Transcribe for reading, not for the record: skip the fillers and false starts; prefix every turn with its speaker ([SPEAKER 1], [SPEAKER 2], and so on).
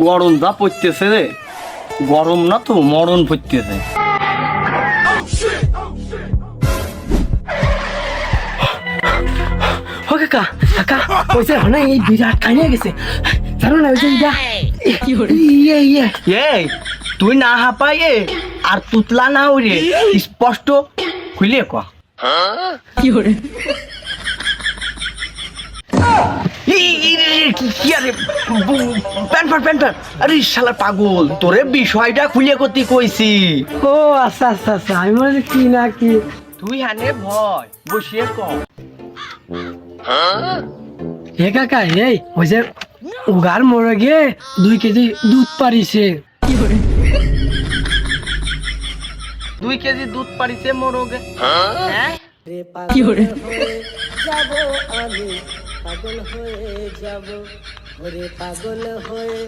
[SPEAKER 1] গরম যা পড়তেছে রে, গরম না তো মরণ পড়তেছে।
[SPEAKER 2] ও কাকা কাকা ওই যে না এই বিরাট কাইনে গেছে জানো না ওই যে
[SPEAKER 1] এই তুই না হাঁপাই আর তুতলা না ওরে স্পষ্ট খুলে ক
[SPEAKER 2] কি করে
[SPEAKER 1] কি আরে প্যান্ট প্যান্ট আরে শালা পাগল তোরে বিষয়টা খুলে করতে কইছি।
[SPEAKER 2] ও আচ্ছা আচ্ছা আচ্ছা আমি মনে কি না কি
[SPEAKER 1] তুই হানে ভয় বসিয়ে ক।
[SPEAKER 2] হে কাকা এই ওই যে উগার মরে গিয়ে 2 কেজি দুধ পারিছে
[SPEAKER 1] 2 কেজি দুধ পারিছে মরগে হ্যাঁ
[SPEAKER 2] কি করে
[SPEAKER 3] যাব আমি পাগল হয়ে যাব ওরে পাগল হয়ে